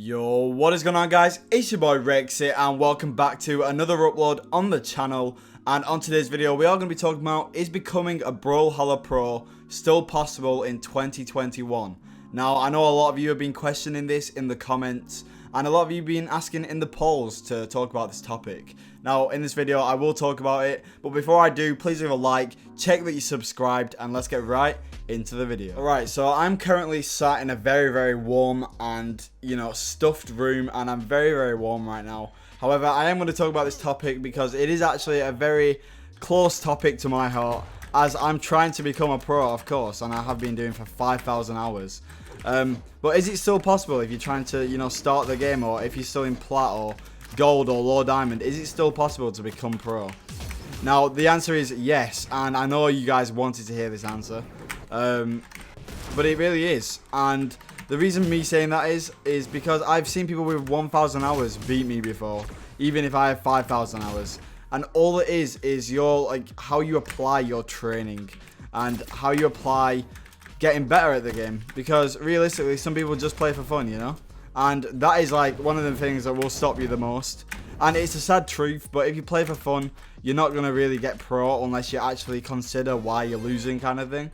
Yo, what is going on, guys? It's your boy Rexehh and welcome back to another upload on the channel. And on today's video we are going to be talking about, is becoming a Brawlhalla Pro still possible in 2021? Now, I know a lot of you have been questioning this in the comments, and a lot of you have been asking in the polls to talk about this topic. Now, in this video I will talk about it, but before I do, please leave a like, check that you subscribed, and let's get right into the video. Alright, so I'm currently sat in a very warm and, stuffed room, and I'm very warm right now. However, I am going to talk about this topic because it is actually a very close topic to my heart, as I'm trying to become a pro, of course, and I have been doing for 5,000 hours. But is it still possible if you're trying to, start the game, or if you're still in plat or gold or low diamond, is it still possible to become pro? Now, the answer is yes, and I know you guys wanted to hear this answer. But it really is, and the reason me saying that is because I've seen people with 1,000 hours beat me before, even if I have 5,000 hours. And all it is your, how you apply your training and how you apply getting better at the game. Because realistically, some people just play for fun, and that is one of the things that will stop you the most. And it's a sad truth, but if you play for fun, you're not going to really get pro unless you actually consider why you're losing, kind of thing.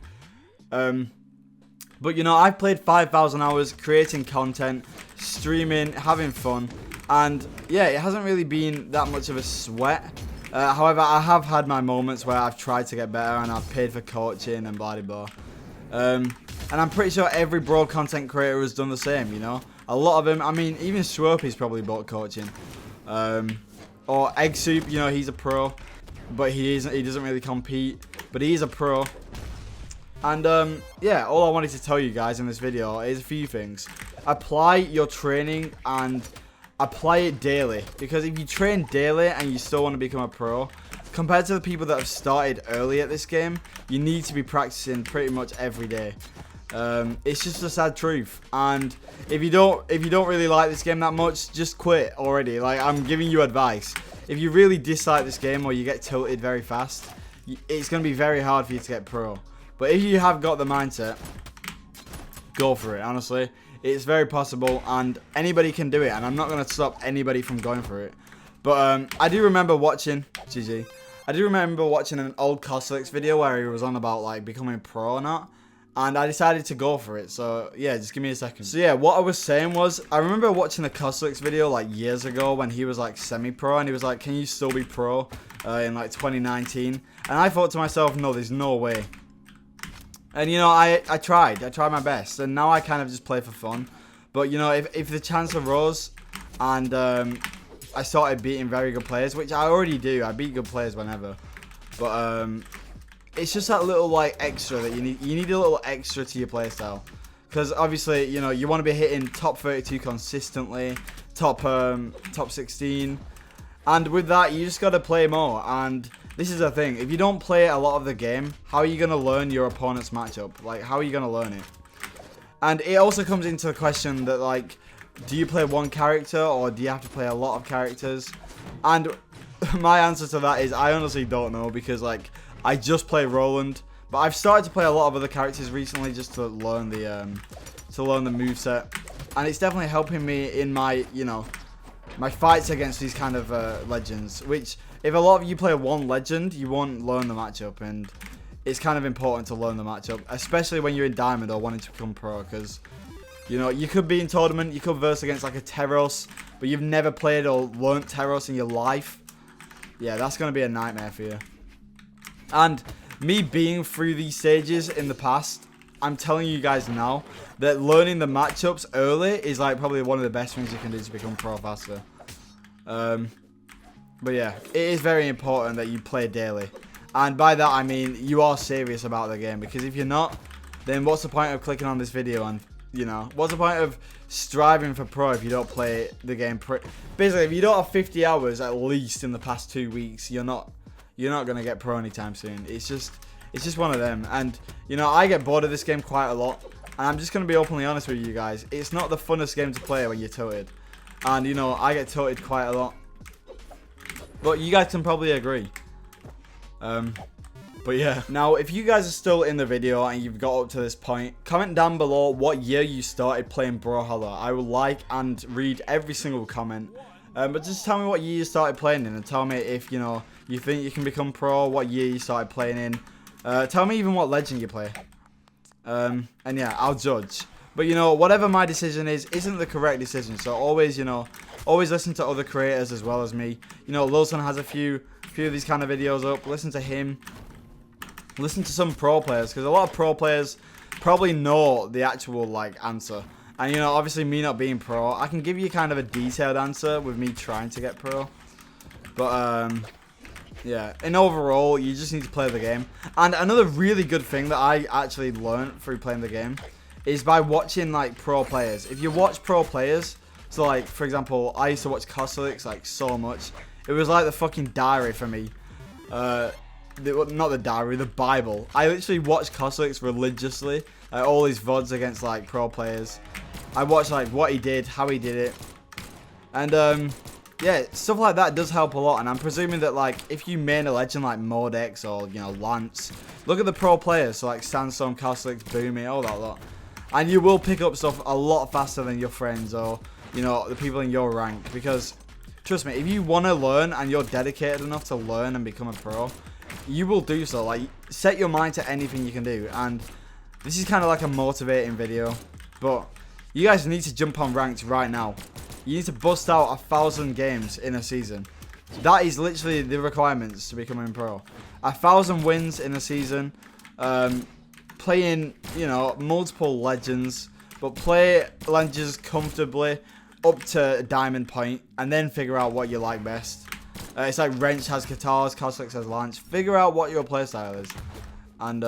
But I've played 5,000 hours creating content, streaming, having fun, and yeah, it hasn't really been that much of a sweat. However, I have had my moments where I've tried to get better and I've paid for coaching and blah blah. And I'm pretty sure every broad content creator has done the same, A lot of them, I mean, even Swirpy's probably bought coaching. Or Egg Soup, he's a pro, but he doesn't really compete, but he is a pro. And yeah, all I wanted to tell you guys in this video is a few things. Apply your training and apply it daily, because if you train daily and you still want to become a pro, compared to the people that have started early at this game, you need to be practicing pretty much every day. It's just a sad truth, and if you don't really like this game that much, just quit already. I'm giving you advice. If you really dislike this game or you get tilted very fast, it's going to be very hard for you to get pro. But if you have got the mindset, go for it, honestly. It's very possible, and anybody can do it, and I'm not going to stop anybody from going for it. But I do remember watching, I do remember watching an old Coslex video where he was on about, becoming pro or not. And I decided to go for it, so yeah, just give me a second. So yeah, what I was saying was, I remember watching the Coslex video, years ago when he was, semi-pro, and he was like, can you still be pro in, 2019? And I thought to myself, no, there's no way. And, I tried my best, and now I kind of just play for fun. But, if the chance arose, and I started beating very good players, which I already do, I beat good players whenever. But, it's just that little, extra that you need a little extra to your playstyle. Because, obviously, you want to be hitting top 32 consistently, top 16. And with that, you just got to play more, and this is the thing, if you don't play a lot of the game, how are you going to learn your opponent's matchup? How are you going to learn it? And it also comes into the question that, do you play one character, or do you have to play a lot of characters? And my answer to that is, I honestly don't know, because, I just play Roland. But I've started to play a lot of other characters recently, just to learn the moveset. And it's definitely helping me in my, my fights against these kind of legends, which, if a lot of you play one legend, you won't learn the matchup, and it's kind of important to learn the matchup, especially when you're in Diamond or wanting to become pro, because, you could be in tournament, you could verse against a Teros, but you've never played or learnt Teros in your life. Yeah, that's going to be a nightmare for you. And me being through these stages in the past, I'm telling you guys now that learning the matchups early is probably one of the best things you can do to become pro faster. But yeah, it is very important that you play daily. And by that I mean you are serious about the game, because if you're not, then what's the point of clicking on this video, and what's the point of striving for pro if you don't play the game? Basically, if you don't have 50 hours at least in the past 2 weeks, you're not going to get pro anytime soon. It's just one of them. And I get bored of this game quite a lot, and I'm just going to be openly honest with you guys. It's not the funnest game to play when you're tilted. And I get tilted quite a lot. But you guys can probably agree. But But yeah. Now, if you guys are still in the video and you've got up to this point, comment down below what year you started playing Brawlhalla. I will like and read every single comment. But just tell me what year you started playing in, and tell me if, you know, you think you can become pro, what year you started playing in. Tell me even what legend you play. And yeah, I'll judge. But, you know, whatever my decision is, isn't the correct decision. So always, you know, always listen to other creators as well as me. You know, Lilson has a few of these kind of videos up. Listen to him. Listen to some pro players, because a lot of pro players probably know the actual, like, answer. And, you know, obviously me not being pro, I can give you kind of a detailed answer with me trying to get pro. But, yeah, in overall, you just need to play the game. And another really good thing that I actually learned through playing the game is by watching, like, pro players. If you watch pro players, so, like, for example, I used to watch Kosalix, like, so much. It was like the fucking diary for me. Not the diary, the Bible. I literally watched Kosalix religiously. All his VODs against, like, pro players. I watched, like, what he did, how he did it. And, yeah, stuff like that does help a lot. And I'm presuming that, like, if you main a legend like Modex or, you know, Lance, look at the pro players. So, like, Sandstorm, Kosalix, Boomy, all that lot. And you will pick up stuff a lot faster than your friends or, you know, the people in your rank. Because, trust me, if you want to learn and you're dedicated enough to learn and become a pro, you will do so. Like, set your mind to anything you can do. And this is kind of like a motivating video. But you guys need to jump on ranked right now. You need to bust out 1,000 games in a season. That is literally the requirements to becoming pro. 1,000 wins in a season. Playing, you know, multiple legends, but play legends comfortably up to diamond point, and then figure out what you like best. It's like Wrench has guitars, Kosalix has Lance. Figure out what your playstyle is, and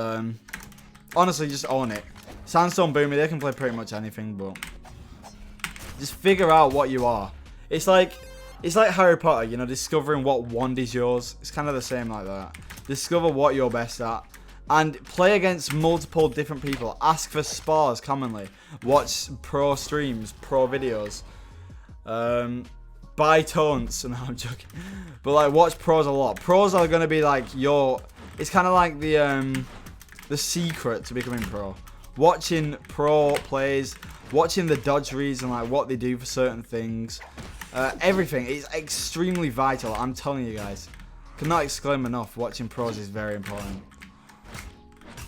honestly, just own it. Sandstorm, Boomy, they can play pretty much anything, but just figure out what you are. It's like Harry Potter, you know, discovering what wand is yours. It's kind of the same like that. Discover what you're best at. And play against multiple different people. Ask for spars commonly. Watch pro streams, pro videos. Buy taunts. No, I'm joking. But, like, watch pros a lot. Pros are going to be, like, your... It's kind of like the secret to becoming pro. Watching pro plays. Watching the dodge reads and, like, what they do for certain things. Everything. It's extremely vital. I'm telling you guys. Cannot exclaim enough. Watching pros is very important.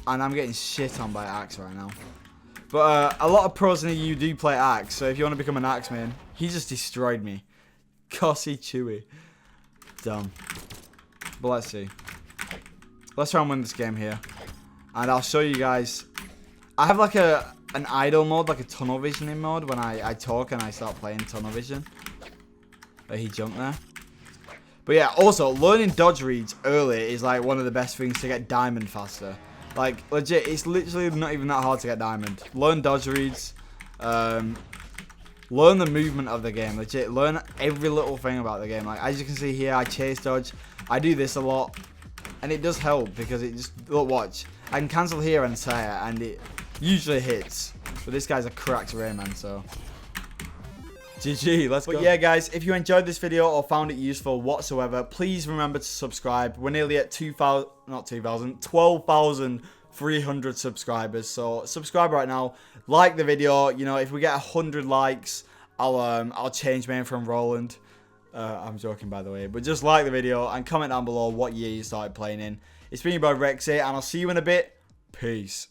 And I'm getting shit on by Axe right now. But a lot of pros in the EU do play Axe. So if you want to become an Axe man, he just destroyed me. Cossy Chewy. Dumb. But let's see. Let's try and win this game here. And I'll show you guys. I have like an idle mode, like a tunnel visioning mode when I talk and I start playing tunnel vision. He jumped there. But yeah, also, learning dodge reads early is like one of the best things to get diamond faster. Like, legit, it's literally not even that hard to get diamond. Learn dodge reads. Learn the movement of the game. Legit, learn every little thing about the game. Like, as you can see here, I chase dodge. I do this a lot. And it does help because it just... Look, watch. I can cancel here and say it, and it usually hits. But this guy's a cracked Rayman, so... GG, let's go. But yeah, guys, if you enjoyed this video or found it useful whatsoever, please remember to subscribe. We're nearly at 12,300 subscribers. So subscribe right now. Like the video. You know, if we get 100 likes, I'll change my name from Roland. I'm joking, by the way. But just like the video and comment down below what year you started playing in. It's been your boy Rexehh, and I'll see you in a bit. Peace.